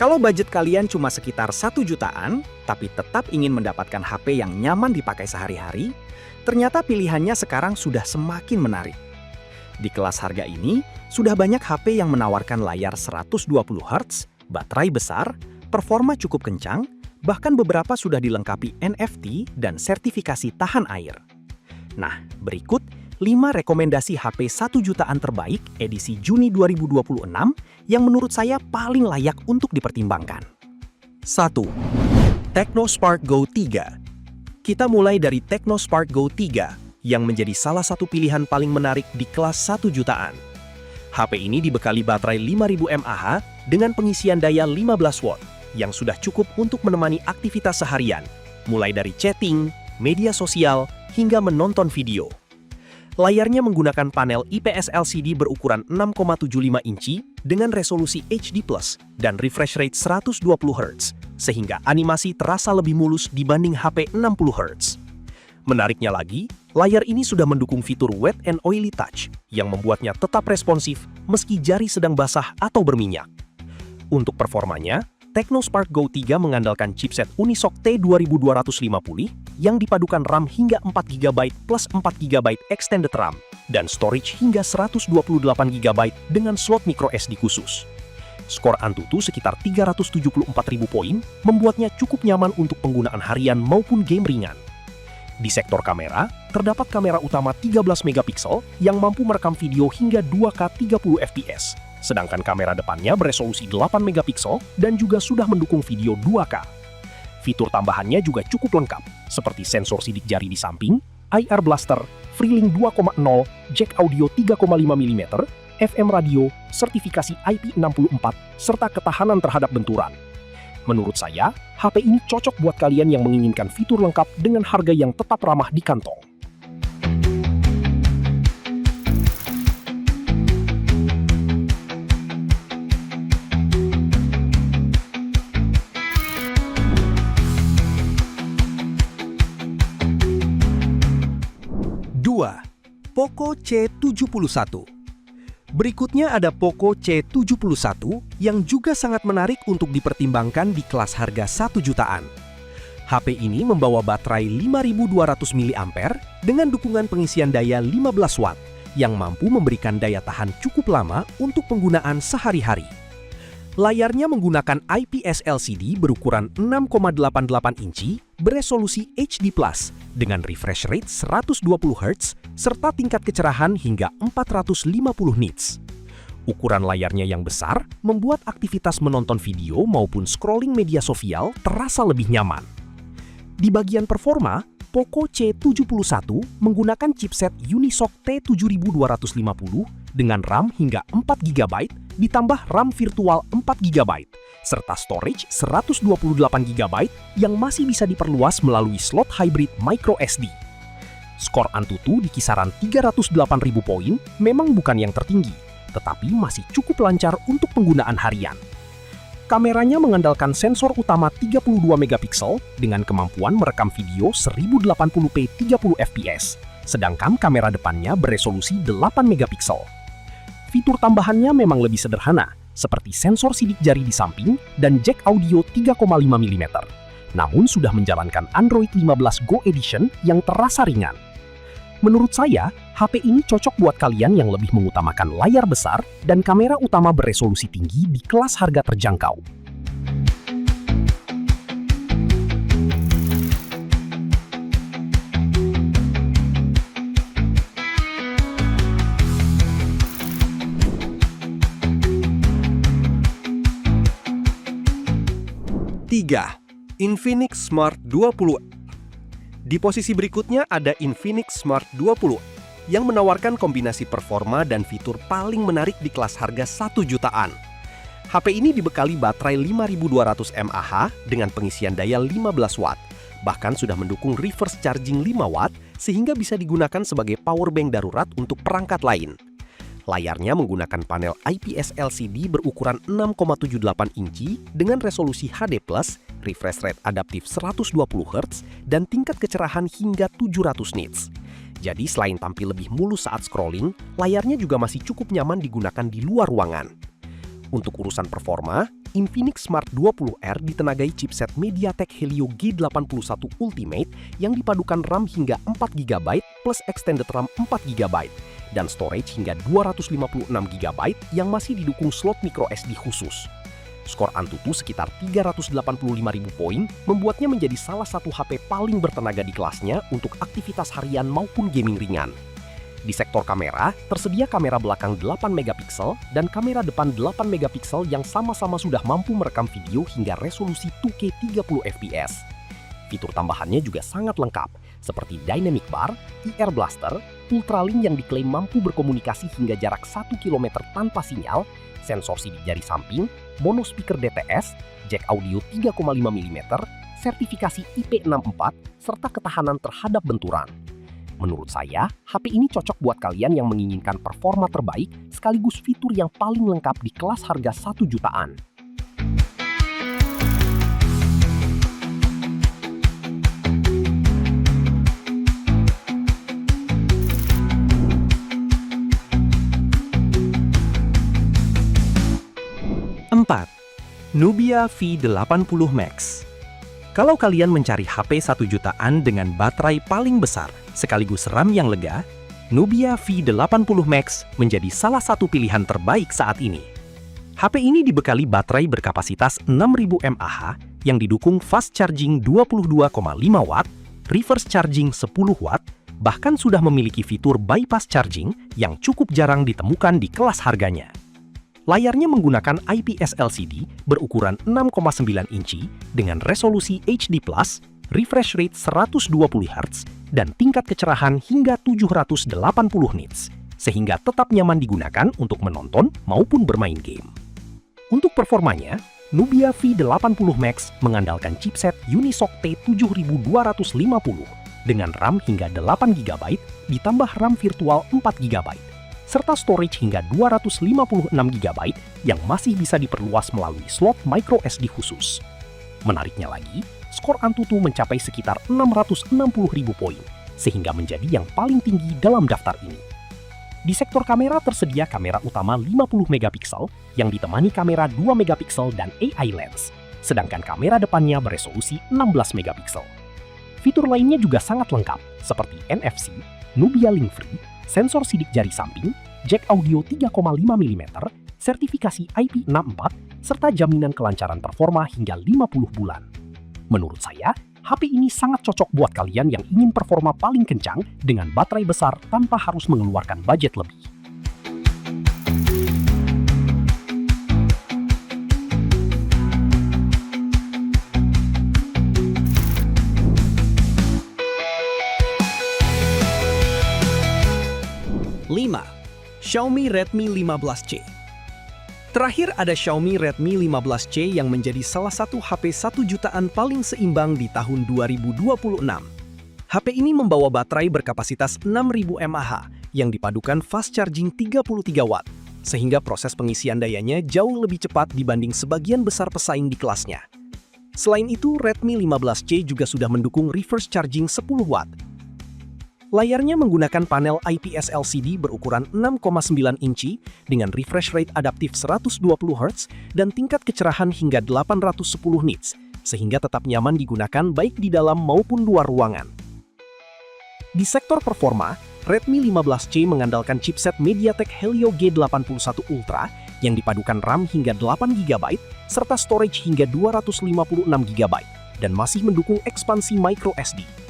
Kalau budget kalian cuma sekitar 1 jutaan, tapi tetap ingin mendapatkan HP yang nyaman dipakai sehari-hari, ternyata pilihannya sekarang sudah semakin menarik. Di kelas harga ini, sudah banyak HP yang menawarkan layar 120 Hz, baterai besar, performa cukup kencang, bahkan beberapa sudah dilengkapi NFT dan sertifikasi tahan air. Nah, berikut 5 rekomendasi HP 1 jutaan terbaik edisi Juni 2026 yang menurut saya paling layak untuk dipertimbangkan. 1. Tecno Spark Go 3. Kita mulai dari Tecno Spark Go 3 yang menjadi salah satu pilihan paling menarik di kelas 1 jutaan. HP ini dibekali baterai 5000 mAh dengan pengisian daya 15 watt yang sudah cukup untuk menemani aktivitas seharian, mulai dari chatting, media sosial, hingga menonton video. Layarnya menggunakan panel IPS LCD berukuran 6,75 inci dengan resolusi HD+ dan refresh rate 120 Hz, sehingga animasi terasa lebih mulus dibanding HP 60 Hz. Menariknya lagi, layar ini sudah mendukung fitur Wet and Oily Touch yang membuatnya tetap responsif meski jari sedang basah atau berminyak. Untuk performanya, Tecno Spark Go 3 mengandalkan chipset Unisoc T2250 yang dipadukan RAM hingga 4GB plus 4GB extended RAM dan storage hingga 128GB dengan slot microSD khusus. Skor Antutu sekitar 374.000 poin membuatnya cukup nyaman untuk penggunaan harian maupun game ringan. Di sektor kamera, terdapat kamera utama 13 megapiksel yang mampu merekam video hingga 2K 30 fps. Sedangkan kamera depannya beresolusi 8 megapiksel dan juga sudah mendukung video 2K. Fitur tambahannya juga cukup lengkap, seperti sensor sidik jari di samping, IR Blaster, Freelink 2.0, jack audio 3,5 mm, FM radio, sertifikasi IP64, serta ketahanan terhadap benturan. Menurut saya, HP ini cocok buat kalian yang menginginkan fitur lengkap dengan harga yang tetap ramah di kantong. 2. Poco C71. Berikutnya ada Poco C71 yang juga sangat menarik untuk dipertimbangkan di kelas harga 1 jutaan. HP ini membawa baterai 5200 mAh dengan dukungan pengisian daya 15 watt yang mampu memberikan daya tahan cukup lama untuk penggunaan sehari-hari. Layarnya menggunakan IPS LCD berukuran 6,88 inci beresolusi HD+ dengan refresh rate 120 Hz serta tingkat kecerahan hingga 450 nits. Ukuran layarnya yang besar membuat aktivitas menonton video maupun scrolling media sosial terasa lebih nyaman. Di bagian performa, Poco C71 menggunakan chipset Unisoc T7250 dengan RAM hingga 4GB ditambah RAM virtual 4GB serta storage 128GB yang masih bisa diperluas melalui slot hybrid microSD. Skor Antutu di kisaran 308.000 poin memang bukan yang tertinggi, tetapi masih cukup lancar untuk penggunaan harian. Kameranya mengandalkan sensor utama 32 megapiksel dengan kemampuan merekam video 1080p 30 fps, sedangkan kamera depannya beresolusi 8 megapiksel. Fitur tambahannya memang lebih sederhana, seperti sensor sidik jari di samping dan jack audio 3,5 mm. Namun sudah menjalankan Android 15 Go Edition yang terasa ringan. Menurut saya, HP ini cocok buat kalian yang lebih mengutamakan layar besar dan kamera utama beresolusi tinggi di kelas harga terjangkau. Tiga, Infinix Smart 20. Di posisi berikutnya ada Infinix Smart 20 yang menawarkan kombinasi performa dan fitur paling menarik di kelas harga 1 jutaan. HP ini dibekali baterai 5200 mAh dengan pengisian daya 15 watt, bahkan sudah mendukung reverse charging 5 watt sehingga bisa digunakan sebagai powerbank darurat untuk perangkat lain. Layarnya menggunakan panel IPS LCD berukuran 6,78 inci dengan resolusi HD+, refresh rate adaptif 120 Hz, dan tingkat kecerahan hingga 700 nits. Jadi selain tampil lebih mulus saat scrolling, layarnya juga masih cukup nyaman digunakan di luar ruangan. Untuk urusan performa, Infinix Smart 20R ditenagai chipset MediaTek Helio G81 Ultimate yang dipadukan RAM hingga 4GB plus extended RAM 4GB dan storage hingga 256GB yang masih didukung slot microSD khusus. Skor Antutu sekitar 385.000 poin membuatnya menjadi salah satu HP paling bertenaga di kelasnya untuk aktivitas harian maupun gaming ringan. Di sektor kamera, tersedia kamera belakang 8MP dan kamera depan 8MP yang sama-sama sudah mampu merekam video hingga resolusi 2K 30fps. Fitur tambahannya juga sangat lengkap, seperti Dynamic Bar, IR Blaster, Ultralink yang diklaim mampu berkomunikasi hingga jarak 1 km tanpa sinyal, sensor sidik jari samping, mono speaker DTS, jack audio 3,5 mm, sertifikasi IP64, serta ketahanan terhadap benturan. Menurut saya, HP ini cocok buat kalian yang menginginkan performa terbaik sekaligus fitur yang paling lengkap di kelas harga 1 jutaan. Nubia V80 Max. Kalau kalian mencari HP 1 jutaan dengan baterai paling besar sekaligus RAM yang lega, Nubia V80 Max menjadi salah satu pilihan terbaik saat ini. HP ini dibekali baterai berkapasitas 6000 mAh yang didukung fast charging 22,5 watt, reverse charging 10 watt, bahkan sudah memiliki fitur bypass charging yang cukup jarang ditemukan di kelas harganya. Layarnya menggunakan IPS LCD berukuran 6,9 inci dengan resolusi HD+, refresh rate 120Hz, dan tingkat kecerahan hingga 780 nits, sehingga tetap nyaman digunakan untuk menonton maupun bermain game. Untuk performanya, Nubia V80 Max mengandalkan chipset Unisoc T7250 dengan RAM hingga 8GB ditambah RAM virtual 4GB. Serta storage hingga 256GB yang masih bisa diperluas melalui slot microSD khusus. Menariknya lagi, skor Antutu mencapai sekitar 660.000 poin, sehingga menjadi yang paling tinggi dalam daftar ini. Di sektor kamera tersedia kamera utama 50MP yang ditemani kamera 2MP dan AI lens, sedangkan kamera depannya beresolusi 16MP. Fitur lainnya juga sangat lengkap, seperti NFC, Nubia Link Free, sensor sidik jari samping, jack audio 3,5 mm, sertifikasi IP64, serta jaminan kelancaran performa hingga 50 bulan. Menurut saya, HP ini sangat cocok buat kalian yang ingin performa paling kencang dengan baterai besar tanpa harus mengeluarkan budget lebih. Xiaomi Redmi 15C. Terakhir ada Xiaomi Redmi 15C yang menjadi salah satu HP 1 jutaan paling seimbang di tahun 2026. HP ini membawa baterai berkapasitas 6000 mAh yang dipadukan fast charging 33 watt, sehingga proses pengisian dayanya jauh lebih cepat dibanding sebagian besar pesaing di kelasnya. Selain itu, Redmi 15C juga sudah mendukung reverse charging 10 watt. Layarnya menggunakan panel IPS LCD berukuran 6,9 inci dengan refresh rate adaptif 120Hz dan tingkat kecerahan hingga 810 nits, sehingga tetap nyaman digunakan baik di dalam maupun luar ruangan. Di sektor performa, Redmi 15C mengandalkan chipset MediaTek Helio G81 Ultra yang dipadukan RAM hingga 8GB serta storage hingga 256GB dan masih mendukung ekspansi microSD.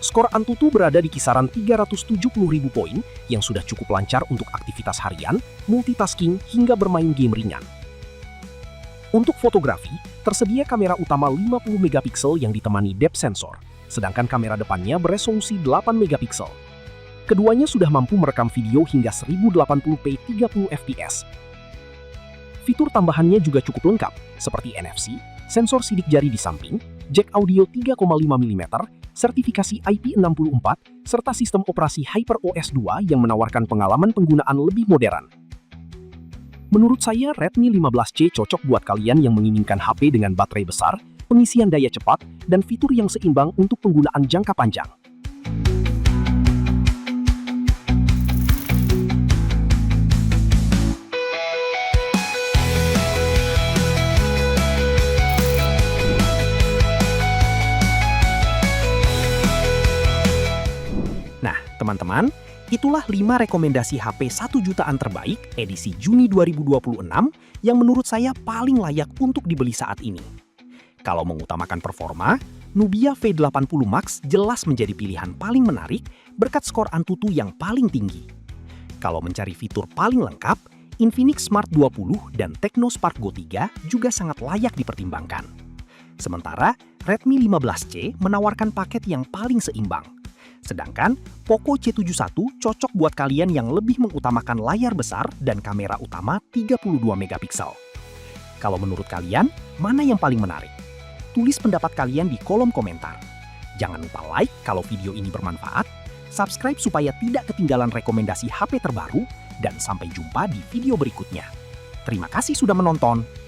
Skor Antutu berada di kisaran 370.000 poin yang sudah cukup lancar untuk aktivitas harian, multitasking, hingga bermain game ringan. Untuk fotografi, tersedia kamera utama 50MP yang ditemani depth sensor, sedangkan kamera depannya beresolusi 8MP. Keduanya sudah mampu merekam video hingga 1080p 30fps. Fitur tambahannya juga cukup lengkap, seperti NFC, sensor sidik jari di samping, jack audio 3,5 mm, sertifikasi IP64, serta sistem operasi HyperOS 2 yang menawarkan pengalaman penggunaan lebih modern. Menurut saya, Redmi 15C cocok buat kalian yang menginginkan HP dengan baterai besar, pengisian daya cepat, dan fitur yang seimbang untuk penggunaan jangka panjang. Teman-teman, itulah 5 rekomendasi HP 1 jutaan terbaik edisi Juni 2026 yang menurut saya paling layak untuk dibeli saat ini. Kalau mengutamakan performa, Nubia V80 Max jelas menjadi pilihan paling menarik berkat skor Antutu yang paling tinggi. Kalau mencari fitur paling lengkap, Infinix Smart 20 dan Tecno Spark Go 3 juga sangat layak dipertimbangkan. Sementara, Redmi 15C menawarkan paket yang paling seimbang. Sedangkan, Poco C71 cocok buat kalian yang lebih mengutamakan layar besar dan kamera utama 32 megapiksel. Kalau menurut kalian, mana yang paling menarik? Tulis pendapat kalian di kolom komentar. Jangan lupa like kalau video ini bermanfaat, subscribe supaya tidak ketinggalan rekomendasi HP terbaru, dan sampai jumpa di video berikutnya. Terima kasih sudah menonton.